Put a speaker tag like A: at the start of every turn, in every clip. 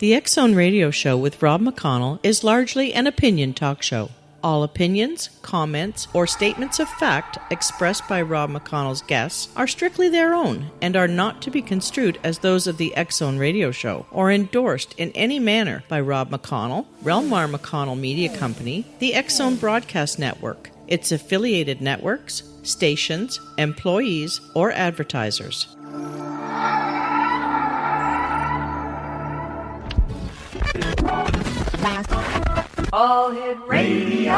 A: The X Zone Radio Show with Rob McConnell is largely an opinion talk show. All opinions, comments, or statements of fact expressed by Rob McConnell's guests are strictly their own and are not to be construed as those of the X Zone Radio Show or endorsed in any manner by Rob McConnell, Relmar McConnell Media Company, the X Zone Broadcast Network, its affiliated networks, stations, employees, or advertisers.
B: All Hit Radio.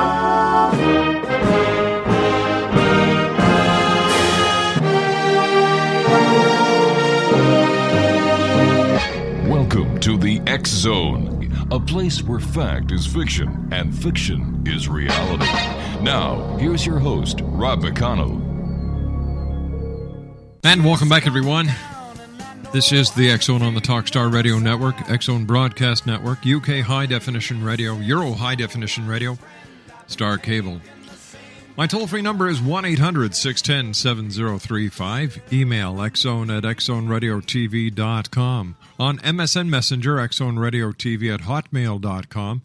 C: Welcome to the X Zone, a place where fact is fiction and fiction is reality. Now, here's your host, Rob McConnell.
D: And welcome back, everyone. This is the X Zone on the Talkstar Radio Network, X Zone Broadcast Network, UK High Definition Radio, Euro High Definition Radio, Star Cable. My toll-free number is 1-800-610-7035. Email xzone@xzoneradiotv.com. On MSN Messenger, xzoneradiotv@hotmail.com.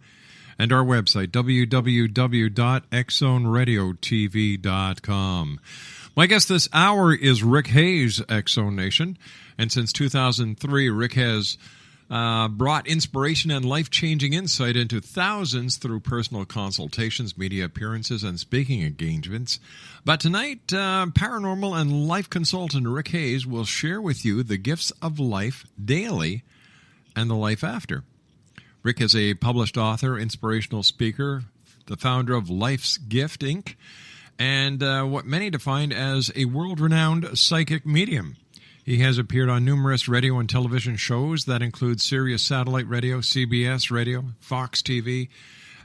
D: And our website, www.xzoneradiotv.com. My guest this hour is Rick Hayes, X Zone Nation. And since 2003, Rick has brought inspiration and life-changing insight into thousands through personal consultations, media appearances, and speaking engagements. But tonight, paranormal and life consultant Rick Hayes will share with you the gifts of life daily and the life after. Rick is a published author, inspirational speaker, the founder of Life's Gift, Inc., and what many define as a world-renowned psychic medium. He has appeared on numerous radio and television shows that include Sirius Satellite Radio, CBS Radio, Fox TV,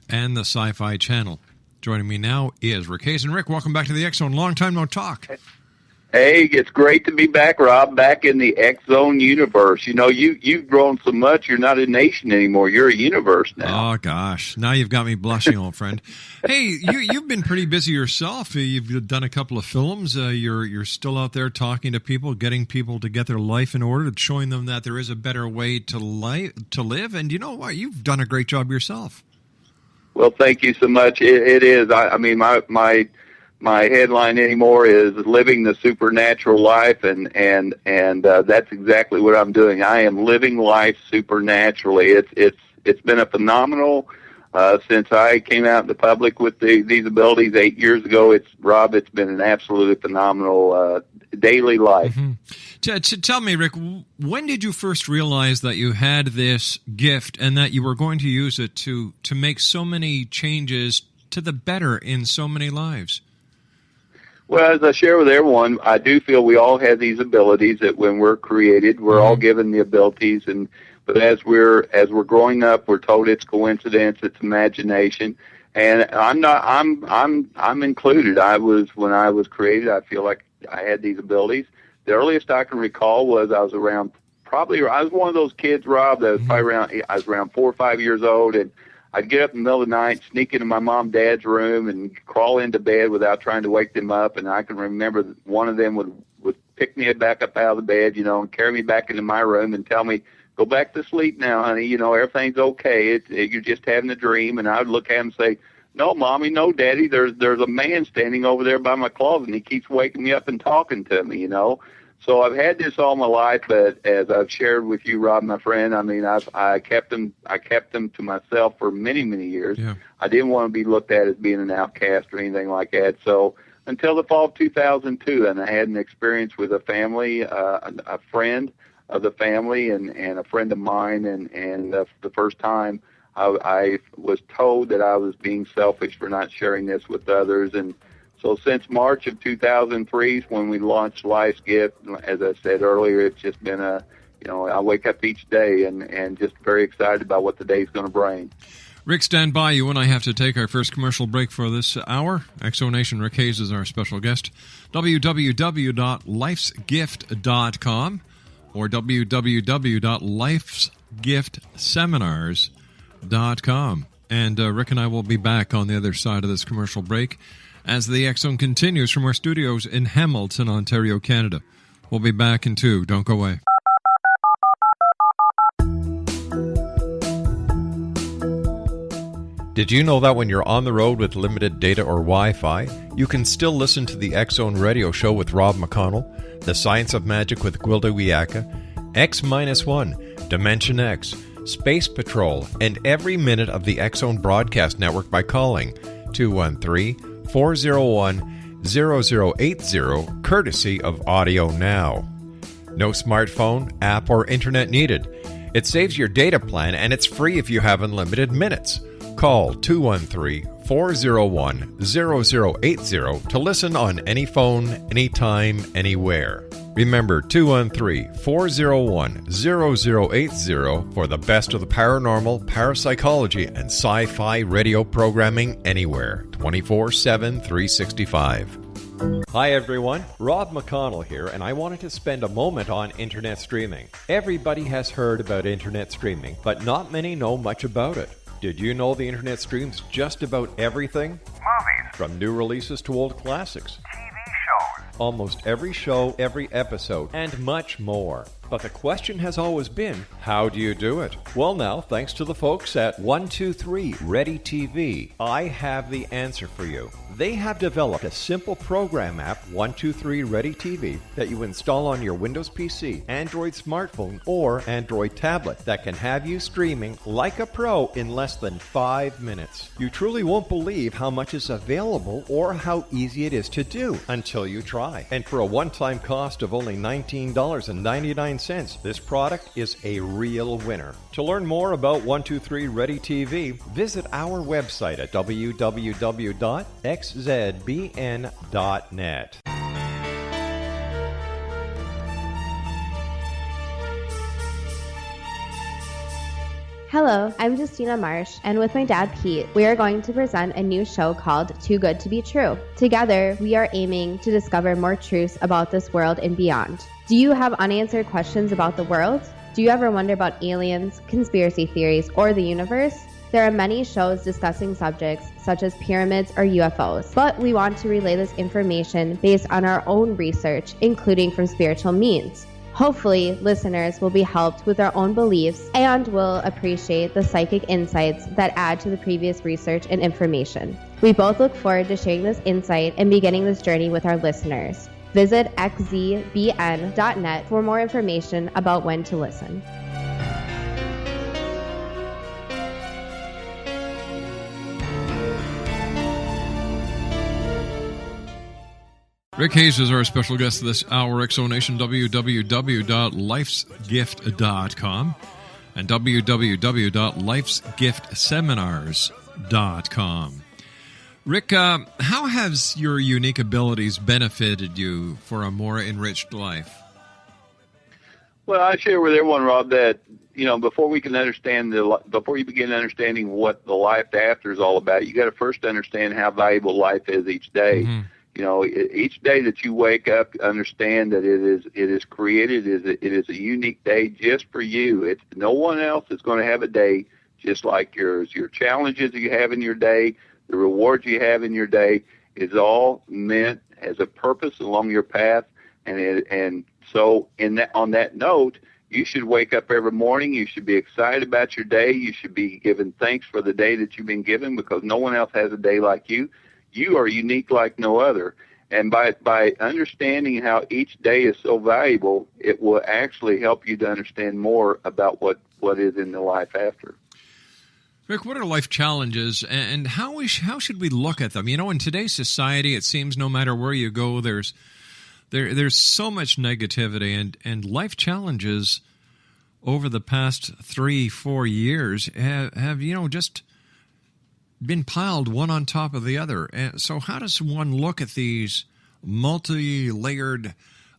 D: and the Sci-Fi Channel. Joining me now is Rick Hayes. And Rick, welcome back to the X Zone. Long time no talk.
E: Hey, it's great to be back, Rob, back in the X Zone universe. You know, you've grown so much, you're not a nation anymore. You're a universe now.
D: Oh, gosh. Now you've got me blushing, old friend. Hey, you've been pretty busy yourself. You've done a couple of films. You're still out there talking to people, getting people to get their life in order, showing them that there is a better way to live. And you know what? You've done a great job yourself.
E: Well, thank you so much. It is. I mean, my headline anymore is living the supernatural life, and that's exactly what I'm doing. I am living life supernaturally. It's been a phenomenal since I came out in the public with these abilities 8 years ago. It's been an absolutely phenomenal daily life.
D: Mm-hmm. Tell me, Rick, when did you first realize that you had this gift and that you were going to use it to make so many changes to the better in so many lives?
E: Well, as I share with everyone, I do feel we all have these abilities that when we're created, we're all given the abilities, but as we're growing up, we're told it's coincidence, it's imagination, and I'm included. When I was created, I feel like I had these abilities. The earliest I can recall was I was one of those kids, Rob, that was I was around 4 or 5 years old, and I'd get up in the middle of the night, sneak into my mom and dad's room, and crawl into bed without trying to wake them up. And I can remember that one of them would pick me back up out of the bed, and carry me back into my room and tell me, "Go back to sleep now, honey. Everything's okay. You're just having a dream." And I would look at him and say, "No, Mommy, no, Daddy. There's a man standing over there by my closet, and he keeps waking me up and talking to me." So I've had this all my life, but as I've shared with you, Rob, my friend, I mean, I kept them to myself for many, many years. Yeah. I didn't want to be looked at as being an outcast or anything like that. So until the fall of 2002, and I had an experience with a family, a friend of the family, and a friend of mine, and the first time I was told that I was being selfish for not sharing this with others. And so since March of 2003 when we launched Life's Gift, as I said earlier, it's just been I wake up each day and just very excited about what the day's going to bring.
D: Rick, stand by. You and I have to take our first commercial break for this hour. Exonation Rick Hayes is our special guest. www.lifesgift.com or www.lifesgiftseminars.com. And Rick and I will be back on the other side of this commercial break as the X Zone continues from our studios in Hamilton, Ontario, Canada. We'll be back in 2. Don't go away.
F: Did you know that when you're on the road with limited data or Wi-Fi, you can still listen to the X-Zone Radio Show with Rob McConnell, The Science of Magic with Gwilda Wiyaka, X-1, Dimension X, Space Patrol, and every minute of the X-Zone broadcast network by calling 213-401-0080, courtesy of Audio Now. No smartphone, app, or internet needed. It saves your data plan, and it's free if you have unlimited minutes. Call 213-401-0080 to listen on any phone, anytime, anywhere. Remember 213-401-0080 for the best of the paranormal, parapsychology, and sci-fi radio programming anywhere, 24/7, 365. Hi everyone, Rob McConnell here, and I wanted to spend a moment on internet streaming. Everybody has heard about internet streaming, but not many know much about it. Did you know the internet streams just about everything?
G: Movies.
F: From new releases to old classics.
G: TV shows.
F: Almost every show, every episode, and much more. But the question has always been, how do you do it? Well now, thanks to the folks at 123 Ready TV, I have the answer for you. They have developed a simple program app, 123 Ready TV, that you install on your Windows PC, Android smartphone, or Android tablet that can have you streaming like a pro in less than 5 minutes. You truly won't believe how much is available or how easy it is to do until you try. And for a one-time cost of only $19.99, this product is a real winner. To learn more about 123 Ready TV, visit our website at www.xzbn.net.
H: Hello, I'm Justina Marsh, and with my dad Pete, we are going to present a new show called Too Good to Be True. Together, we are aiming to discover more truths about this world and beyond. Do you have unanswered questions about the world? Do you ever wonder about aliens, conspiracy theories, or the universe? There are many shows discussing subjects such as pyramids or UFOs, but we want to relay this information based on our own research, including from spiritual means. Hopefully, listeners will be helped with their own beliefs and will appreciate the psychic insights that add to the previous research and information. We both look forward to sharing this insight and beginning this journey with our listeners. Visit xzbn.net for more information about when to listen.
D: Rick Hayes is our special guest this hour. Exonation, www.lifesgift.com and www.lifesgiftseminars.com. Rick, how has your unique abilities benefited you for a more enriched life?
E: Well, I share with everyone, Rob, that before we can understand before you begin understanding what the life after is all about, you got to first understand how valuable life is each day. Mm-hmm. Each day that you wake up, understand that it is created. It is a unique day just for you. No one else is going to have a day just like yours. Your challenges you have in your day, the rewards you have in your day, is all meant as a purpose along your path. And so on that note, you should wake up every morning. You should be excited about your day. You should be giving thanks for the day that you've been given, because no one else has a day like you. You are unique like no other. And by understanding how each day is so valuable, it will actually help you to understand more about what is in the life after.
D: Rick, what are life challenges, and how should we look at them? In today's society, it seems no matter where you go, there's so much negativity, and life challenges over the past 3-4 years have just been piled one on top of the other. And so how does one look at these multi-layered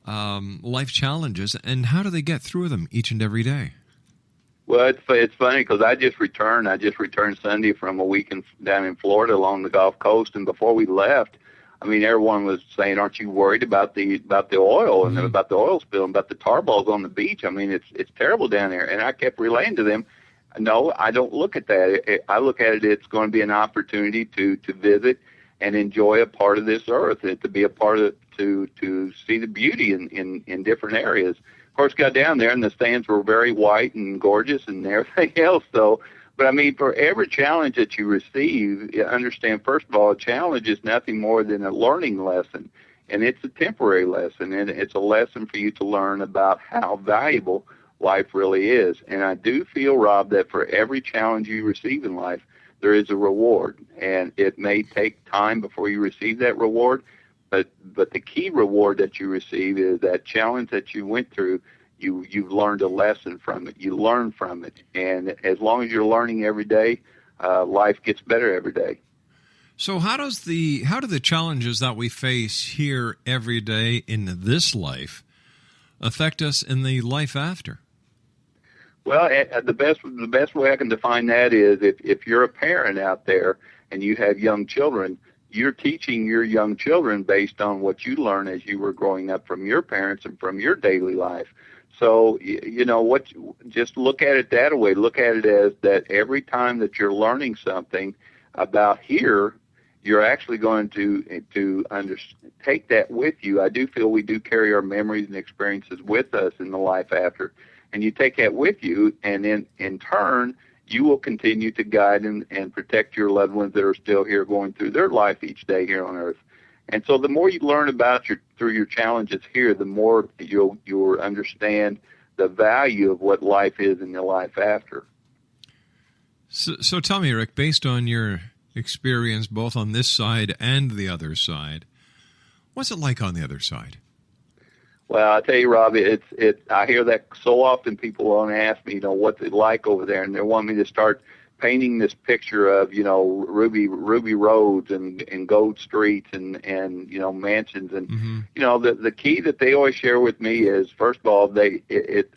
D: life challenges, and how do they get through them each and every day?
E: Well, it's funny because I just returned Sunday from a week down in Florida along the Gulf Coast, and before we left, everyone was saying, "Aren't you worried about the oil and about the oil spill and about the tar balls on the beach? It's terrible down there." And I kept relaying to them, "No, I don't look at that. I look at it. It's going to be an opportunity to visit and enjoy a part of this earth, and to be a part of to see the beauty in different areas." Of course, got down there and the sands were very white and gorgeous and everything else. So, But I mean, for every challenge that you receive, you understand, first of all, a challenge is nothing more than a learning lesson. And it's a temporary lesson, and it's a lesson for you to learn about how valuable life really is. And I do feel, Rob, that for every challenge you receive in life, there is a reward. And it may take time before you receive that reward, but the key reward that you receive is that challenge that you went through. You've learned a lesson from it. You learn from it. And as long as you're learning every day, life gets better every day.
D: So how do the challenges that we face here every day in this life affect us in the life after?
E: Well, the best way I can define that is if you're a parent out there and you have young children, you're teaching your young children based on what you learned as you were growing up from your parents and from your daily life. So, just look at it that way. Look at it as that every time that you're learning something about here, you're actually going to take that with you. I do feel we do carry our memories and experiences with us in the life after. And you take that with you, and then in turn, you will continue to guide and protect your loved ones that are still here going through their life each day here on earth. And so the more you learn about through your challenges here, the more you'll understand the value of what life is in your life after.
D: So tell me, Rick, based on your experience both on this side and the other side, what's it like on the other side?
E: Well, I tell you, Rob, I hear that so often. People want to ask me, what's it like over there, and they want me to start painting this picture of, ruby roads and gold streets and mansions. And, the key that they always share with me is, first of all,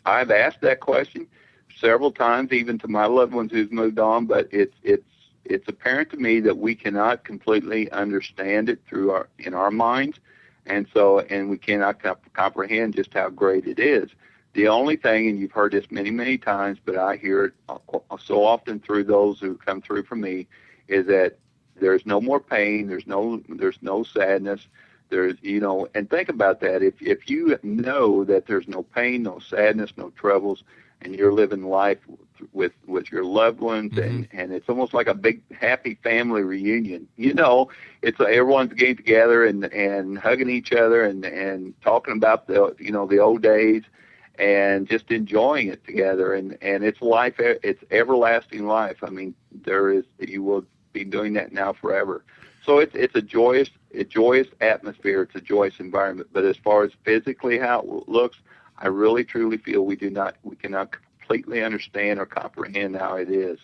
E: I've asked that question several times, even to my loved ones who've moved on, but it's apparent to me that we cannot completely understand it in our minds. And we cannot comprehend just how great it is. The only thing, and you've heard this many, many times, but I hear it so often through those who come through from me, is that there's no more pain, there's no sadness, and think about that. If you know that there's no pain, no sadness, no troubles, and you're living life with your loved ones, and it's almost like a big happy family reunion. It's everyone's getting together and hugging each other and talking about the old days and just enjoying it together. And it's life, it's everlasting life. I mean, you will be doing that now forever. So it's a joyous atmosphere. It's a joyous environment. But as far as physically how it looks, I really truly feel we cannot completely understand or comprehend how it is.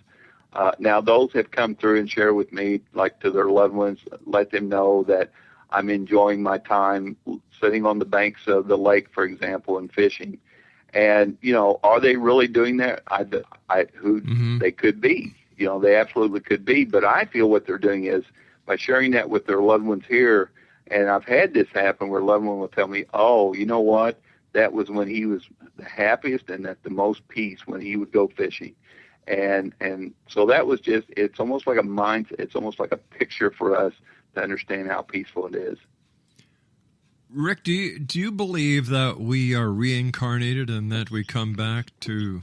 E: Now, those have come through and share with me, like to their loved ones, let them know that I'm enjoying my time sitting on the banks of the lake, for example, and fishing. And, are they really doing that? They could be. They absolutely could be. But I feel what they're doing is by sharing that with their loved ones here, and I've had this happen where a loved one will tell me, oh, you know what? That was when he was the happiest and at the most peace when he would go fishing. And so that was it's almost like a mindset. It's almost like a picture for us to understand how peaceful it is.
D: Rick, do you believe that we are reincarnated and that we come back to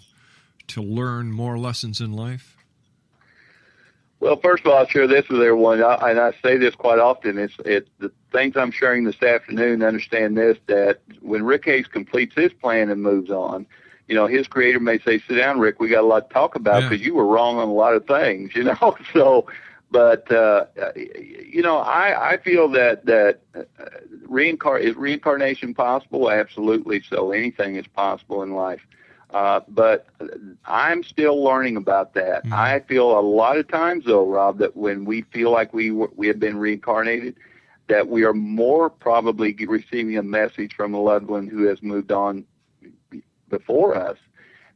D: learn more lessons in life?
E: Well, first of all, I'll share this with everyone, and I say this quite often. It's the things I'm sharing this afternoon. Understand this: that when Rick Hayes completes his plan and moves on, his creator may say, "Sit down, Rick. We got a lot to talk about because you were wrong on a lot of things." So, but I feel that is reincarnation possible? Absolutely. So anything is possible in life. But I'm still learning about that. I feel a lot of times, though, Rob, that when we feel like we have been reincarnated, that we are more probably receiving a message from a loved one who has moved on before us.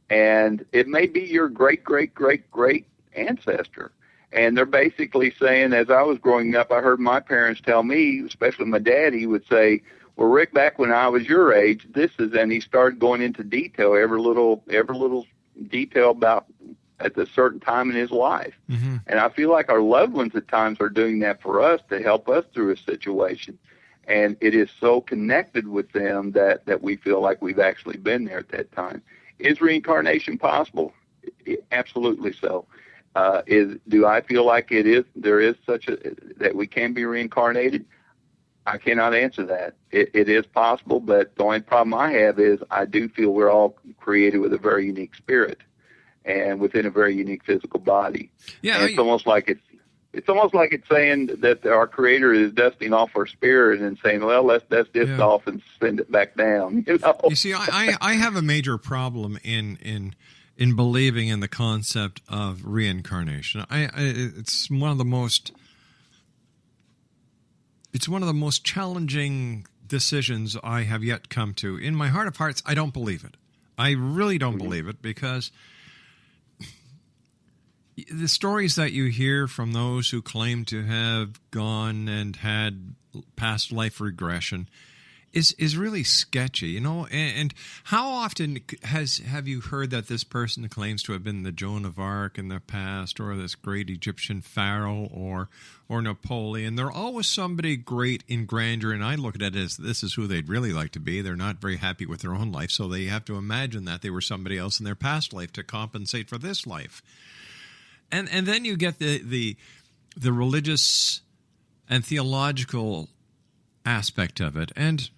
E: And it may be your great, great, great, great ancestor. And they're basically saying, as I was growing up, I heard my parents tell me, especially my dad, he would say, well, Rick, back when I was your age, and he started going into detail, every little detail about at a certain time in his life. And I feel like our loved ones at times are doing that for us to help us through a situation. And it is so connected with them that we feel like we've actually been there at that time. Is reincarnation possible? Absolutely so. Do I feel like there is such that we can be reincarnated? I cannot answer that. It is possible, but the only problem I have is I do feel we're all created with a very unique spirit and within a very unique physical body.
D: Yeah,
E: and it's almost like it's saying that our Creator is dusting off our spirit and saying, "Well, let's dust this off and send it back down."
D: You see, I have a major problem in believing in the concept of reincarnation. It's one of the most challenging decisions I have yet come to. In my heart of hearts, I don't believe it. I really don't believe it, because the stories that you hear from those who claim to have gone and had past life regression is really sketchy, you know. And how often have you heard that this person claims to have been the Joan of Arc in the past, or this great Egyptian pharaoh, or Napoleon? They're always somebody great in grandeur, and I look at it as this is who they'd really like to be. They're not very happy with their own life, so they have to imagine that they were somebody else in their past life to compensate for this life. And then you get the religious and theological aspect of it. And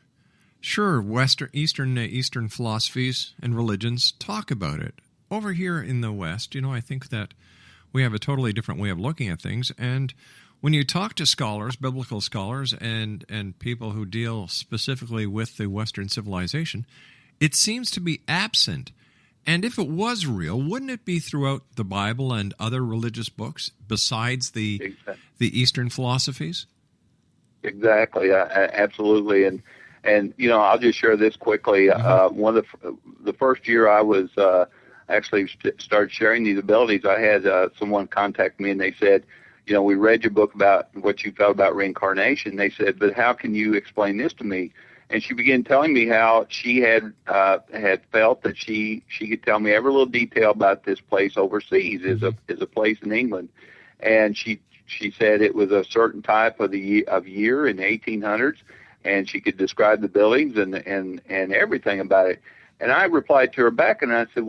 D: sure, Eastern philosophies and religions talk about it. Over here in the West, you know, I think that we have a totally different way of looking at things. And when you talk to scholars, biblical scholars, and people who deal specifically with the Western civilization, it seems to be absent. And if it was real, wouldn't it be throughout the Bible and other religious books besides the Eastern philosophies?
E: Exactly, absolutely. And you know, I'll just share this quickly. One of the first year I was actually started sharing these abilities, I had someone contact me, and they said, you know, we read your book about what you felt about reincarnation. They said, but how can you explain this to me? And she began telling me how she had felt that she could tell me every little detail about this place overseas, is a place in England, and she said it was a certain type of year in the 1800s, and she could describe the buildings and everything about it. And I replied to her back, and I said,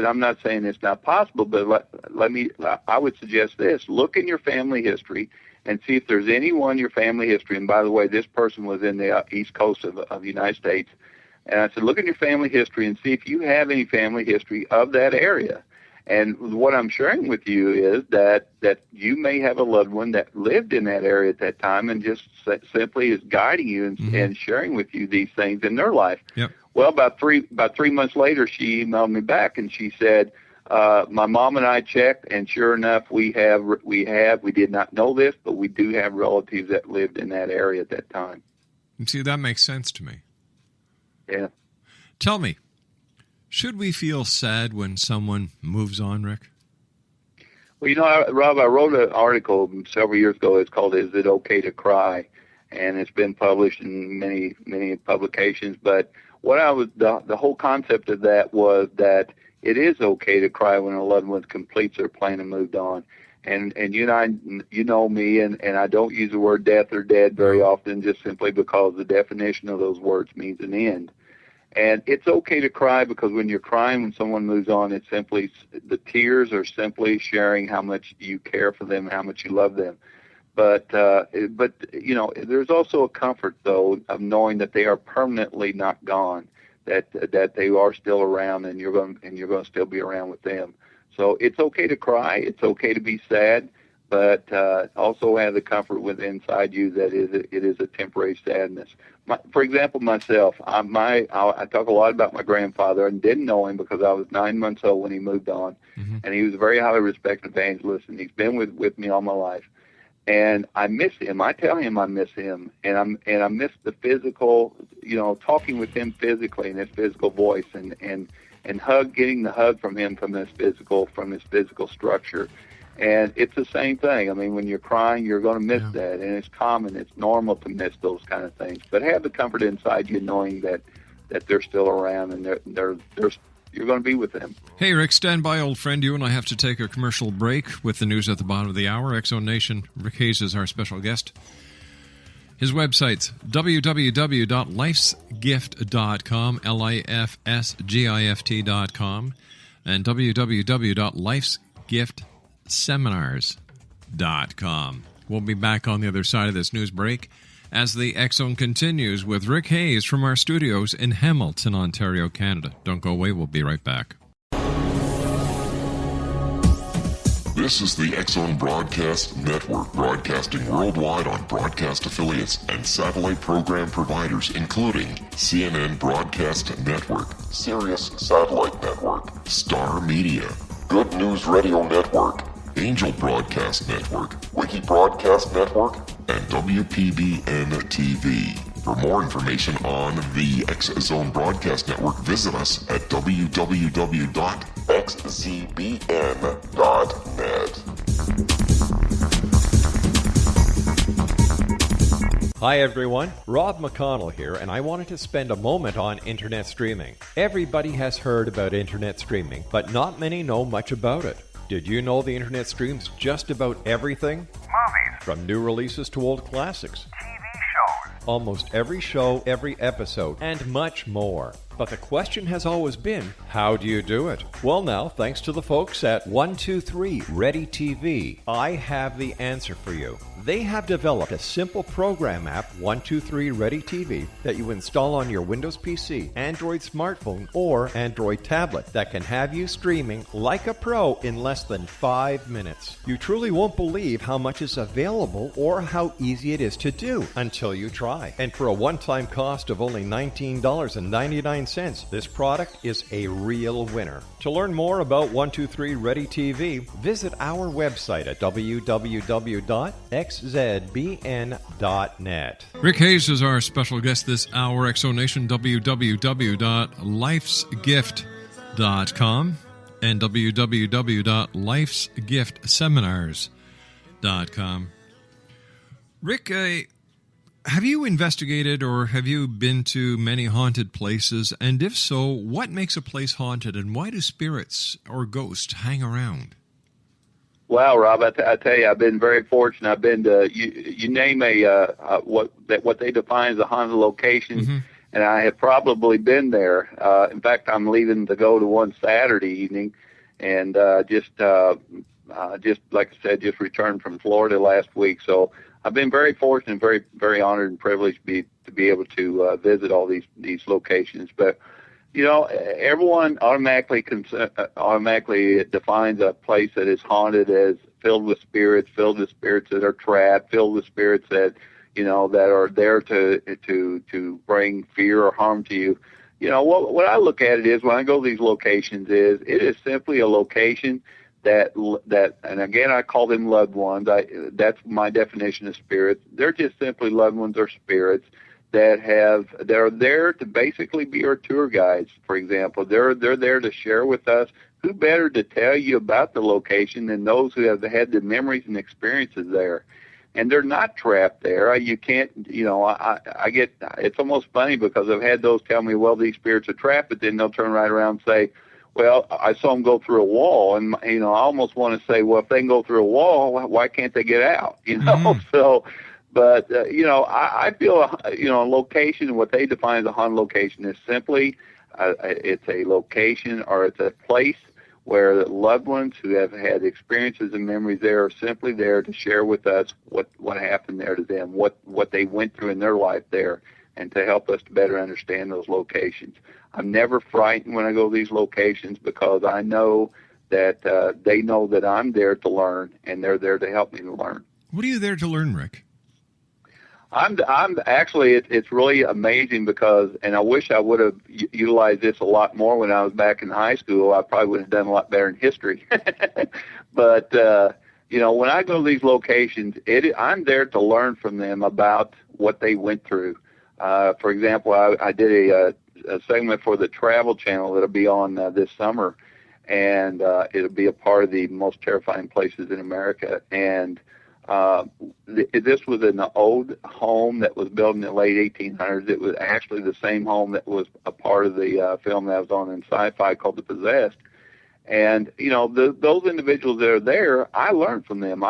E: I'm not saying it's not possible, but I would suggest this: look in your family history and see if there's anyone in your family history. And by the way, this person was in the East Coast of the United States. And I said, look in your family history and see if you have any family history of that area. And what I'm sharing with you is that you may have a loved one that lived in that area at that time and just simply is guiding you and sharing with you these things in their life.
D: Yep.
E: Well, about 3 months later, she emailed me back, and she said, my mom and I checked, and sure enough, we did not know this, but we do have relatives that lived in that area at that time.
D: And see, that makes sense to me.
E: Yeah.
D: Tell me, should we feel sad when someone moves on, Rick?
E: Well, you know, Rob, I wrote an article several years ago. It's called "Is It Okay to Cry?" And it's been published in many, many publications. But the whole concept of that was that it is okay to cry when a loved one completes their plan and moved on. And you know me, and I don't use the word death or dead very often, just simply because the definition of those words means an end. And it's okay to cry, because when you're crying when someone moves on, it's simply, the tears are simply sharing how much you care for them, how much you love them. But you know, there's also a comfort, though, of knowing that they are permanently not gone, that they are still around, and you're going to still be around with them. So it's okay to cry. It's okay to be sad, but also have the comfort within inside you that it is a temporary sadness. For example, myself, I talk a lot about my grandfather, and didn't know him because I was 9 months old when he moved on, and he was a very highly respected evangelist, and he's been with me all my life. And I miss him. I tell him I miss him, and I miss the physical, you know, talking with him physically in his physical voice, and getting the hug from him from his physical structure. And it's the same thing. I mean, when you're crying, you're going to miss that, and it's common. It's normal to miss those kind of things. But have the comfort inside you, knowing that they're still around, and you're going to be with them.
D: Hey, Rick, stand by, old friend. You and I have to take a commercial break with the news at the bottom of the hour. X-Zone Nation, Rick Hayes is our special guest. His website's www.lifesgift.com, LIFSGIFT.com, and www.lifesgift xzbngiftseminars.com. We'll be back on the other side of this news break as the X Zone continues with Rick Hayes from our studios in Hamilton, Ontario, Canada. Don't go away. We'll be right back.
C: This is the X Zone Broadcast Network, broadcasting worldwide on broadcast affiliates and satellite program providers, including CNN Broadcast Network, Sirius Satellite Network, Star Media, Good News Radio Network, Angel Broadcast Network, Wiki Broadcast Network, and WPBN TV. For more information on the X Zone Broadcast Network, visit us at www.xzbn.net.
F: Hi everyone, Rob McConnell here, and I wanted to spend a moment on internet streaming. Everybody has heard about internet streaming, but not many know much about it. Did you know the internet streams just about everything?
G: Movies.
F: From new releases to old classics.
G: TV shows.
F: Almost every show, every episode, and much more. But the question has always been, how do you do it? Well now, thanks to the folks at 123 Ready TV, I have the answer for you. They have developed a simple program app, 123 Ready TV, that you install on your Windows PC, Android smartphone, or Android tablet that can have you streaming like a pro in less than 5 minutes. You truly won't believe how much is available or how easy it is to do until you try. And for a one-time cost of only $19.99, this product is a real winner. To learn more about 123 Ready TV, visit our website at www.xzbn.net.
D: Rick Hayes is our special guest this hour. Exonation, www.lifesgift.com and www.lifesgiftseminars.com. Rick, have you investigated or have you been to many haunted places? And if so, what makes a place haunted and why do spirits or ghosts hang around?
E: Well, Rob, I tell you, I've been very fortunate. I've been to you name what they define as a haunted location, and I have probably been there. In fact, I'm leaving to go to one Saturday evening, and just like I said, just returned from Florida last week. So I've been very fortunate, very very honored and privileged to be able to visit all these locations, but. You know, everyone automatically defines a place that is haunted as filled with spirits that are trapped, filled with spirits that, you know, that are there to bring fear or harm to you. You know, what I look at it is when I go to these locations it is simply a location that, and again, I call them loved ones. That's my definition of spirits. They're just simply loved ones or spirits that are there to basically be our tour guides, for example. They're there to share with us. Who better to tell you about the location than those who have had the memories and experiences there? And they're not trapped there. You can't, you know, I get, it's almost funny because I've had those tell me, well, these spirits are trapped, but then they'll turn right around and say, well, I saw them go through a wall. And, you know, I almost want to say, well, if they can go through a wall, why can't they get out? You know, So, but, you know, I feel, you know, a location, what they define as a haunted location is simply, it's a location or it's a place where loved ones who have had experiences and memories there are simply there to share with us what happened there to them, what they went through in their life there, and to help us to better understand those locations. I'm never frightened when I go to these locations because I know that they know that I'm there to learn, and they're there to help me to learn.
D: What are you there to learn, Rick?
E: I'm actually, it's really amazing because, and I wish I would have utilized this a lot more when I was back in high school. I probably would have done a lot better in history. But, you know, when I go to these locations, I'm there to learn from them about what they went through. For example, I did a segment for the Travel Channel that'll be on this summer, and it'll be a part of the most terrifying places in America. And this was an old home that was built in the late 1800s. It was actually the same home that was a part of the film that was on in Sci-Fi called The Possessed. And, you know, those individuals that are there, I learned from them.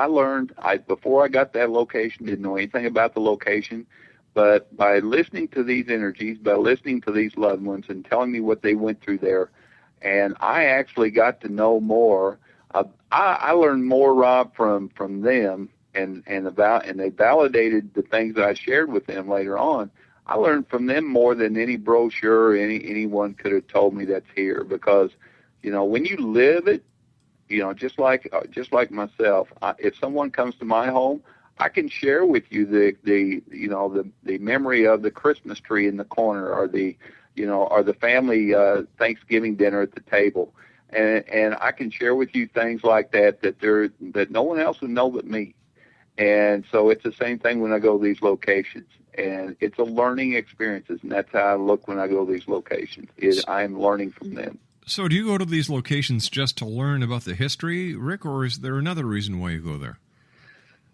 E: Before I got to that location, didn't know anything about the location. But by listening to these energies, by listening to these loved ones and telling me what they went through there, and I actually got to know more I learned more, Rob, from them, and they validated the things that I shared with them later on. I learned from them more than any brochure or anyone could have told me that's here, because, when you live it, just like myself, if someone comes to my home, I can share with you the memory of the Christmas tree in the corner, or the family Thanksgiving dinner at the table, and I can share with you things like that no one else would know but me. And so it's the same thing when I go to these locations, and it's a learning experiences, and that's how I look when I go to these locations. I'm learning from them.
D: So do you go to these locations just to learn about the history, Rick, or is there another reason why you go there?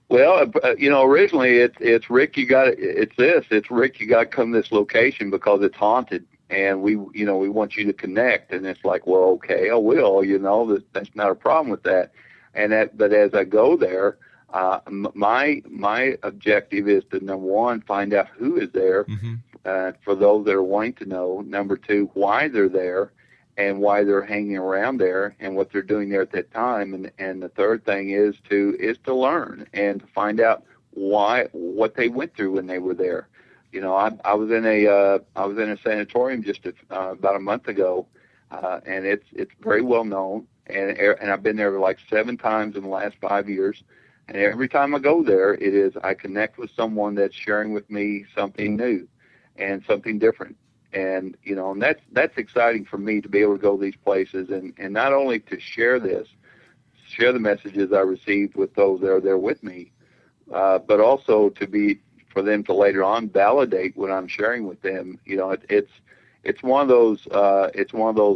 E: Well, originally it's Rick. It's Rick. You got to come to this location because it's haunted, and we want you to connect. And it's like, well, okay, I will. That's not a problem with that. But as I go there, my objective is to, number one, find out who is there, for those that are wanting to know. Number two, why they're there, and why they're hanging around there, and what they're doing there at that time. And the third thing is to learn and to find out what they went through when they were there. I was in a sanatorium just about a month ago, and it's very well known, and I've been there like 7 times in the last 5 years. And every time I go there, I connect with someone that's sharing with me something new and something different. And, and that's exciting for me to be able to go to these places and not only to share the messages I received with those that are there with me, but also for them to later on validate what I'm sharing with them. It's one of those,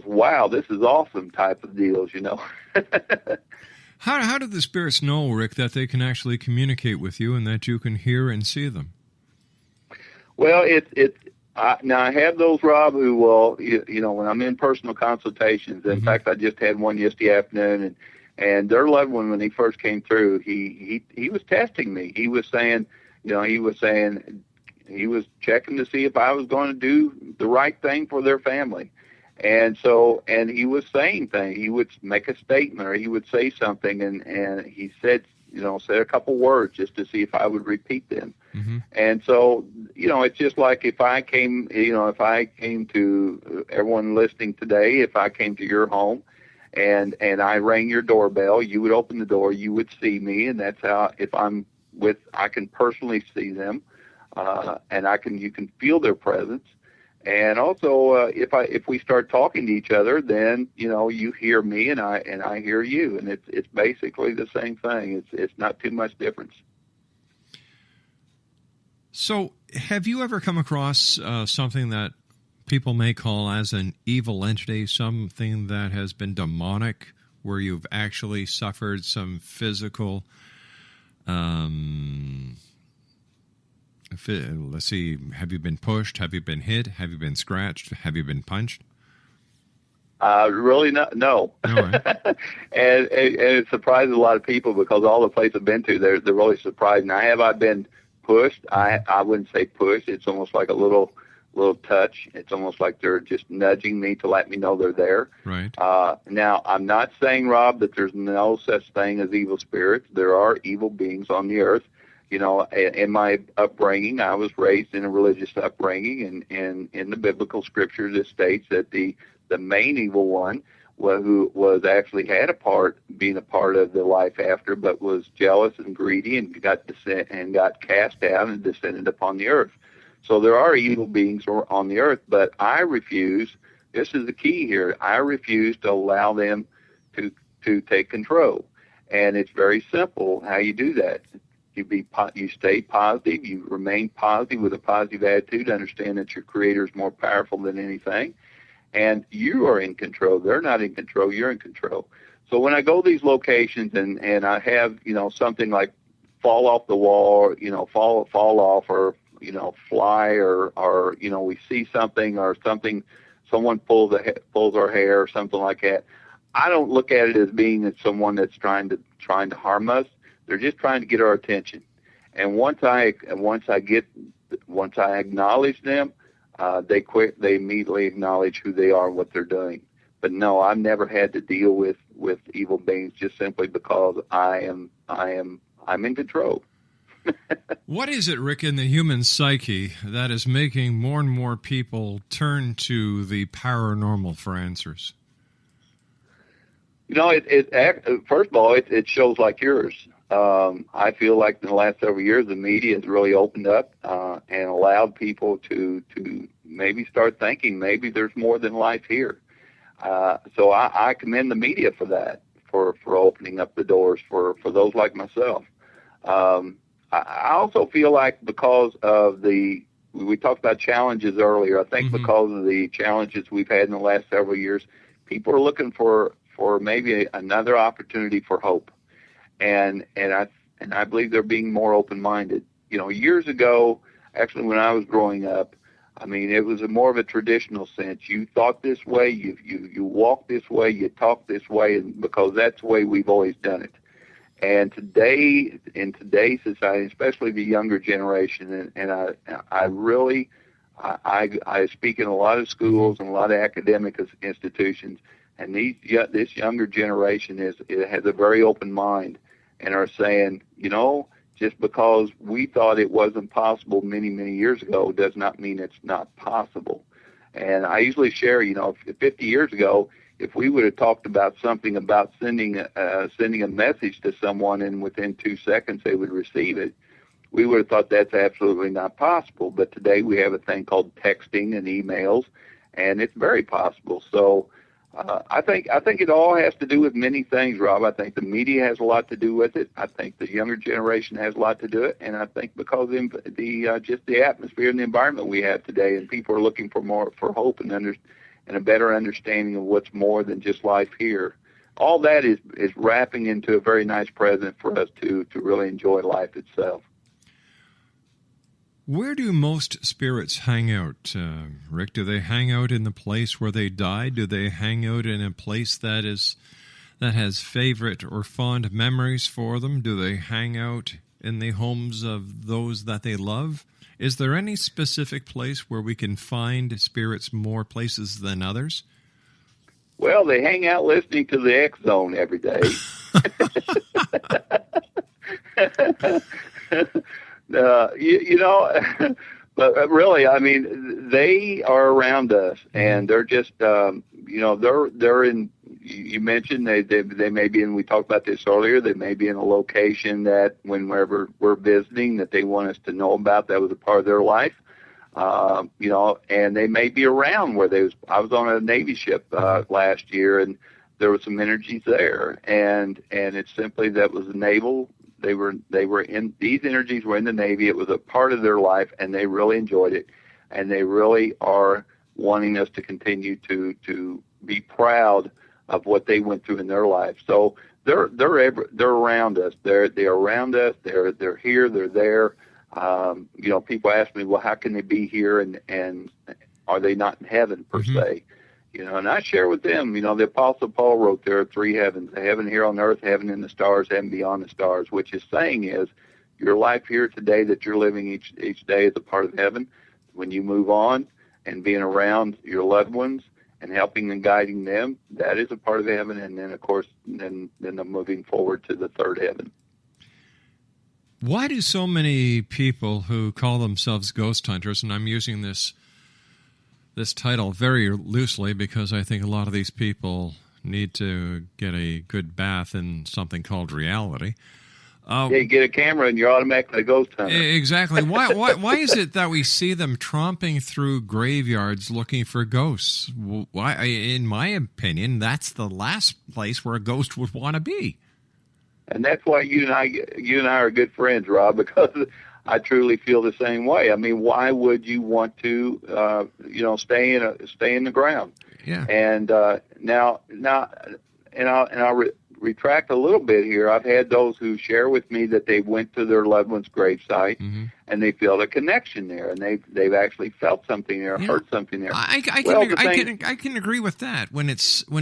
E: wow, this is awesome type of deals,
D: How do the spirits know, Rick, that they can actually communicate with you and that you can hear and see them?
E: Well, now I have those, Rob, who will, when I'm in personal consultations. In fact, I just had one yesterday afternoon, and their loved one, when he first came through, he was testing me. He was saying, he was checking to see if I was going to do the right thing for their family. And he was saying things. He would make a statement, or he would say something, and he said a couple words just to see if I would repeat them. And so, it's just like if I came to everyone listening today, if I came to your home and I rang your doorbell, you would open the door, you would see me, and that's how, I can personally see them, and you can feel their presence. And also, if we start talking to each other, then you hear me and I hear you, and it's basically the same thing. It's not too much difference.
D: So, have you ever come across something that people may call as an evil entity, something that has been demonic, where you've actually suffered some physical? Let's see, have you been pushed? Have you been hit? Have you been scratched? Have you been punched?
E: Really not, no.
D: Right.
E: and it surprises a lot of people, because all the places I've been to, they're really surprised. Now, have I been pushed? I wouldn't say pushed. It's almost like a little touch. It's almost like they're just nudging me to let me know they're there.
D: Right.
E: Now, I'm not saying, Rob, that there's no such thing as evil spirits. There are evil beings on the earth. In my upbringing, I was raised in a religious upbringing, and in the biblical scriptures, it states that the main evil one, who was actually had being a part of the life after, but was jealous and greedy and got cast out and descended upon the earth. So there are evil beings on the earth, but I refuse. This is the key here. I refuse to allow them to take control, and it's very simple how you do that. You stay positive. You remain positive with a positive attitude. Understand that your Creator is more powerful than anything, and you are in control. They're not in control. You're in control. So when I go to these locations and I have something like fall off the wall, fall off, or fly, or we see something, or someone pulls our hair or something like that, I don't look at it as being someone that's trying to harm us. They're just trying to get our attention. And once I acknowledge them, they immediately acknowledge who they are and what they're doing. But no, I've never had to deal with evil things just simply because I'm in control.
D: What is it, Rick, in the human psyche that is making more and more people turn to the paranormal for answers?
E: You know, first of all, it shows like yours. I feel like in the last several years, the media has really opened up and allowed people to maybe start thinking maybe there's more than life here. So I commend the media for that, for opening up the doors for those like myself. I also feel like because of we talked about challenges earlier, I think because of the challenges we've had in the last several years, people are looking for maybe another opportunity for hope. And I believe they're being more open-minded. You know, years ago, actually when I was growing up, I mean, it was more of a traditional sense. You thought this way, you walked this way, you talked this way, and because that's the way we've always done it. And today, in today's society, especially the younger generation, and I really speak in a lot of schools and a lot of academic institutions, and this younger generation has a very open mind and are saying, you know, just because we thought it wasn't possible many, many years ago does not mean it's not possible. And I usually share, you know, 50 years ago, if we would have talked about something about sending a message to someone and within 2 seconds they would receive it, we would have thought that's absolutely not possible. But today we have a thing called texting and emails, and it's very possible. So I think it all has to do with many things, Rob. I think the media has a lot to do with it. I think the younger generation has a lot to do it, and I think because of just the atmosphere and the environment we have today, and people are looking for hope and a better understanding of what's more than just life here. All that is wrapping into a very nice present for us to really enjoy life itself.
D: Where do most spirits hang out, Rick? Do they hang out in the place where they died? Do they hang out in a place that has favorite or fond memories for them? Do they hang out in the homes of those that they love? Is there any specific place where we can find spirits more places than others?
E: Well, they hang out listening to the X Zone every day. You know, but really, I mean, they are around us, and they're just, you know, they're in. You mentioned they may be in. We talked about this earlier. They may be in a location that whenever we're visiting, that they want us to know about. That was a part of their life, you know, and they may be around where they was. I was on a Navy ship last year, and there was some energies there, and it's simply that was naval. They were in, these energies were in the Navy. It was a part of their life, and they really enjoyed it, and they really are wanting us to continue to be proud of what they went through in their life. So they're around us. They're around us. They're here. They're there. You know, people ask me, well, how can they be here and are they not in heaven per se? You know, and I share with them, you know, the Apostle Paul wrote there are three heavens, a heaven here on earth, heaven in the stars, heaven beyond the stars, which is saying is your life here today that you're living each day is a part of heaven. When you move on and being around your loved ones and helping and guiding them, that is a part of heaven. And then, of course, then I'm moving forward to the third heaven.
D: Why do so many people who call themselves ghost hunters, and I'm using this title very loosely because I think a lot of these people need to get a good bath in something called reality.
E: Yeah, you get a camera and you're automatically a ghost hunter.
D: Exactly. Why is it that we see them tromping through graveyards looking for ghosts? Why? In my opinion, that's the last place where a ghost would want to be.
E: And that's why you and I are good friends, Rob, because I truly feel the same way. I mean, why would you want to, you know, stay in the ground?
D: Yeah.
E: And now, I'll retract a little bit here. I've had those who share with me that they went to their loved one's gravesite and they feel a connection there, and they've actually felt something there, heard something there.
D: I can agree with that. When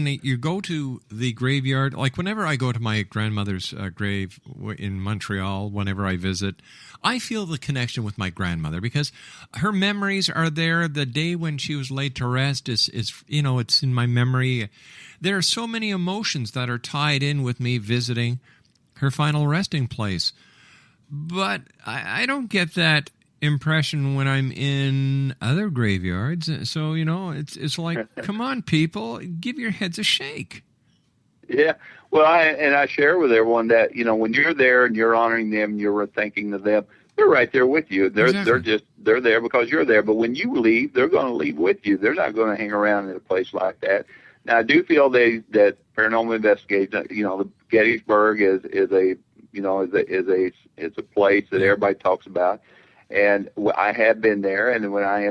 D: you go to the graveyard, like whenever I go to my grandmother's grave in Montreal, whenever I visit, I feel the connection with my grandmother because her memories are there. The day when she was laid to rest is it's in my memory. There are so many emotions that are tied in with me visiting her final resting place. But I don't get that impression when I'm in other graveyards. So, it's like, come on, people, give your heads a shake.
E: Yeah. Well, I share with everyone that, when you're there and you're honoring them, you're thinking of them, they're right there with you. They're there because you're there. But when you leave, they're going to leave with you. They're not going to hang around in a place like that. Now, I do feel that paranormal investigators, the Gettysburg is a place that everybody talks about, and I have been there. And when I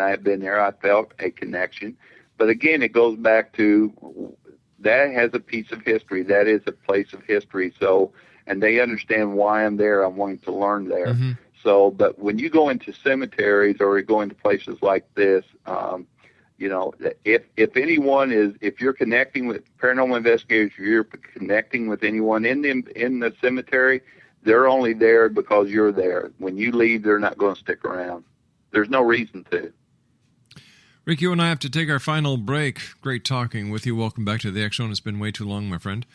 E: have been there, I felt a connection. But again, it goes back to that has a piece of history. That is a place of history. So, and they understand why I'm there. I'm wanting to learn there. Mm-hmm. So, but when you go into cemeteries or you go into places like this, if you're connecting with paranormal investigators, if you're connecting with anyone in the cemetery, they're only there because you're there. When you leave, they're not going to stick around. There's no reason to.
D: Rick, you and I have to take our final break. Great talking with you. Welcome back to the X Zone. It's been way too long, my friend.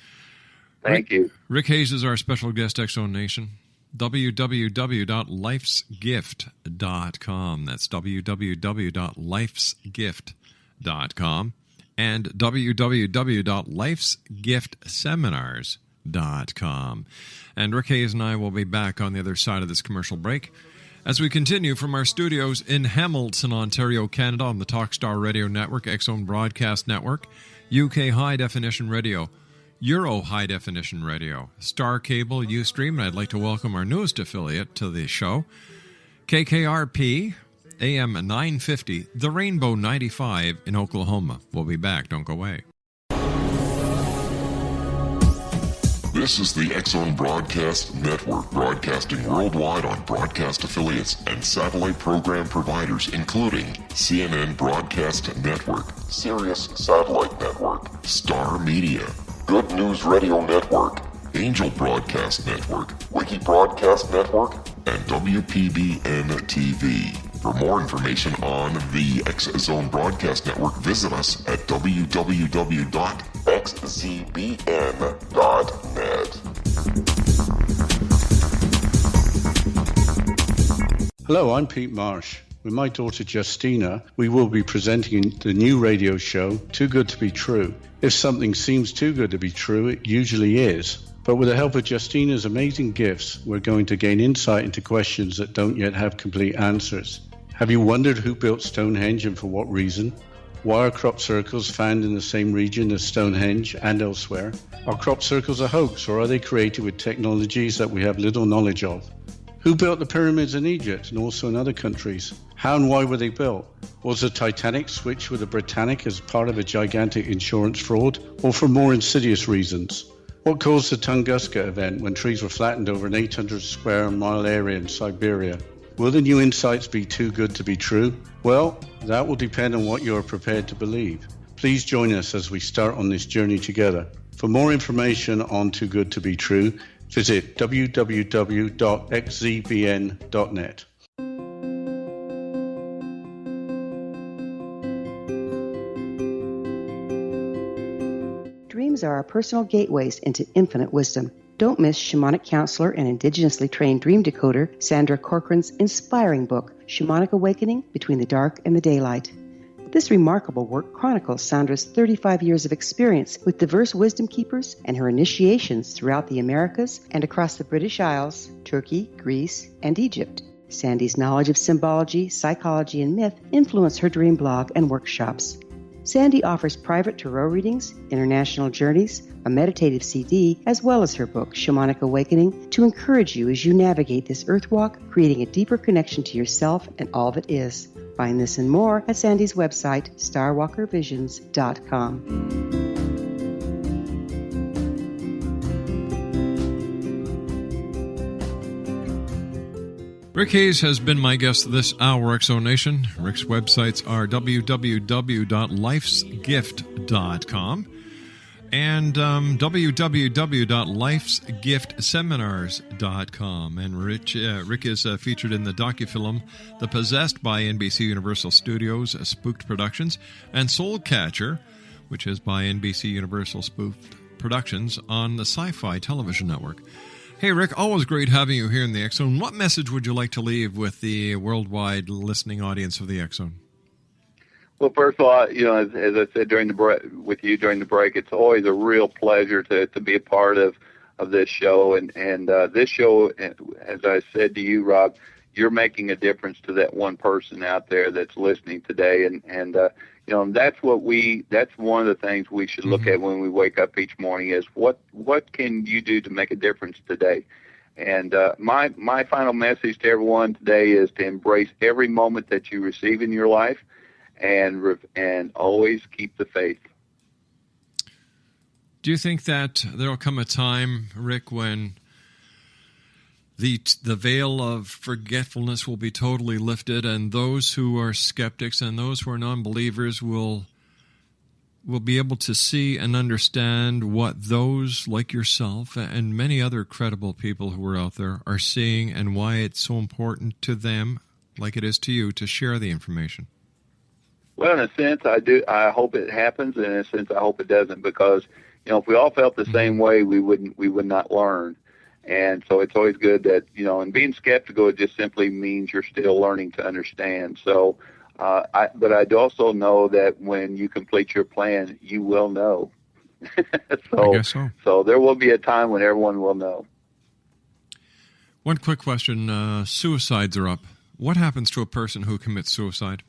E: Thank you.
D: Rick Hayes is our special guest, X Zone Nation. www.lifesgift.com. That's www.lifesgift.com and www.lifesgiftseminars.com. And Rick Hayes and I will be back on the other side of this commercial break as we continue from our studios in Hamilton, Ontario, Canada, on the Talkstar Radio Network, X Zone Broadcast Network, UK High Definition Radio, Euro High Definition Radio, Star Cable, Ustream, and I'd like to welcome our newest affiliate to the show, KKRP, AM 950, The Rainbow 95 in Oklahoma. We'll be back. Don't go away.
C: This is the X Zone Broadcast Network, broadcasting worldwide on broadcast affiliates and satellite program providers, including CNN Broadcast Network, Sirius Satellite Network, Star Media, Good News Radio Network, Angel Broadcast Network, Wiki Broadcast Network, and WPBN TV. For more information on the X Zone Broadcast Network, visit us at www.xzbn.net.
I: Hello, I'm Pete Marsh. With my daughter Justina, we will be presenting the new radio show, Too Good to Be True. If something seems too good to be true, it usually is. But with the help of Justina's amazing gifts, we're going to gain insight into questions that don't yet have complete answers. Have you wondered who built Stonehenge and for what reason? Why are crop circles found in the same region as Stonehenge and elsewhere? Are crop circles a hoax, or are they created with technologies that we have little knowledge of? Who built the pyramids in Egypt and also in other countries? How and why were they built? Was the Titanic switched with the Britannic as part of a gigantic insurance fraud, or for more insidious reasons? What caused the Tunguska event when trees were flattened over an 800 square mile area in Siberia? Will the new insights be too good to be true? Well, that will depend on what you are prepared to believe. Please join us as we start on this journey together. For more information on Too Good to Be True, visit www.xzbn.net.
J: Dreams are our personal gateways into infinite wisdom. Don't miss shamanic counselor and indigenously trained dream decoder Sandra Corcoran's inspiring book, Shamanic Awakening Between the Dark and the Daylight. This remarkable work chronicles Sandra's 35 years of experience with diverse wisdom keepers and her initiations throughout the Americas and across the British Isles, Turkey, Greece, and Egypt. Sandy's knowledge of symbology, psychology, and myth influence her dream blog and workshops. Sandy offers private tarot readings, international journeys, a meditative CD, as well as her book, Shamanic Awakening, to encourage you as you navigate this earth walk, creating a deeper connection to yourself and all that is. Find this and more at Sandy's website, starwalkervisions.com.
D: Rick Hayes has been my guest this hour, Exonation. Rick's websites are www.lifesgift.com and www.lifesgiftseminars.com. And Rick is featured in the docufilm The Possessed by NBC Universal Studios, Spooked Productions, and Soul Catcher, which is by NBC Universal Spooked Productions on the Sci-Fi Television Network. Hey, Rick, always great having you here in the X-Zone. What message would you like to leave with the worldwide listening audience of the X-Zone?
E: Well, first of all, as I said during the break, it's always a real pleasure to be a part of this show. And this show, as I said to you, Rob, you're making a difference to that one person out there that's listening today. And that's one of the things we should look at when we wake up each morning is what can you do to make a difference today? And my final message to everyone today is to embrace every moment that you receive in your life and always keep the faith.
D: Do you think that there will come a time, Rick, when the veil of forgetfulness will be totally lifted, and those who are skeptics and those who are non-believers will be able to see and understand what those like yourself and many other credible people who are out there are seeing, and why it's so important to them, like it is to you, to share the information?
E: Well, in a sense, I do. I hope it happens, and in a sense, I hope it doesn't, because if we all felt the same way, we would not learn. And so it's always good that, and being skeptical, it just simply means you're still learning to understand. So, but I also know that when you complete your plan, you will know.
D: I guess so.
E: So there will be a time when everyone will know.
D: One quick question. Suicides are up. What happens to a person who commits suicide?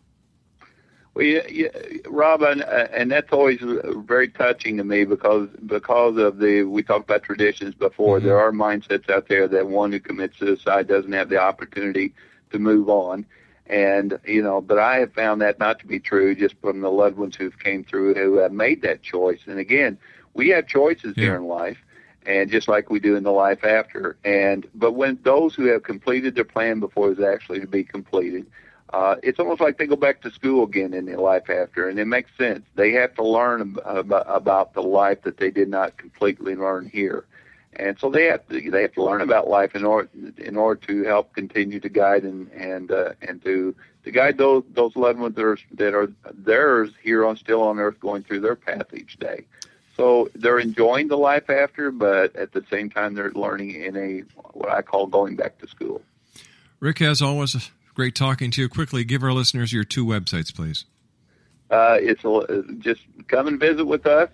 E: Well, yeah, Rob, and that's always very touching to me because of we talked about traditions before. There are mindsets out there that one who commits suicide doesn't have the opportunity to move on, and but I have found that not to be true, just from the loved ones who've came through who have made that choice. And again, we have choices here in life, and just like we do in the life after. But when those who have completed their plan before it's actually to be completed. It's almost like they go back to school again in their life after, and it makes sense. They have to learn about the life that they did not completely learn here, and so they have to learn about life in order to help continue to guide and to guide those loved ones that are theirs here still on earth, going through their path each day. So they're enjoying the life after, but at the same time they're learning in what I call going back to school.
D: Rick, as always, great talking to you. Quickly, give our listeners your two websites, please.
E: It's just come and visit with us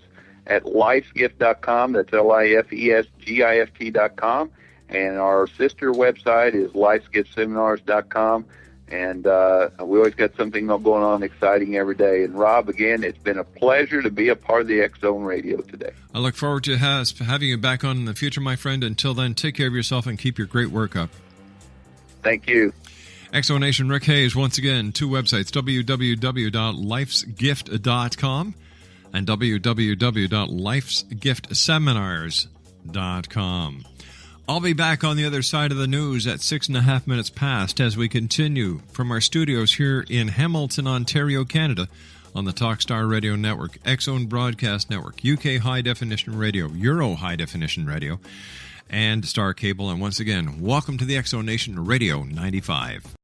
E: at lifesgift.com. That's lifesgift.com. And our sister website is lifesgiftseminars.com. And we always got something going on exciting every day. And Rob, again, it's been a pleasure to be a part of the X-Zone Radio today.
D: I look forward to having you back on in the future, my friend. Until then, take care of yourself and keep your great work up.
E: Thank you.
D: Exonation, Rick Hayes, once again, two websites, www.lifesgift.com and www.lifesgiftseminars.com. I'll be back on the other side of the news at 6.5 minutes past as we continue from our studios here in Hamilton, Ontario, Canada, on the Talkstar Radio Network, X-Zone Broadcast Network, UK High Definition Radio, Euro High Definition Radio, and Star Cable. And once again, welcome to the Exonation Radio 95.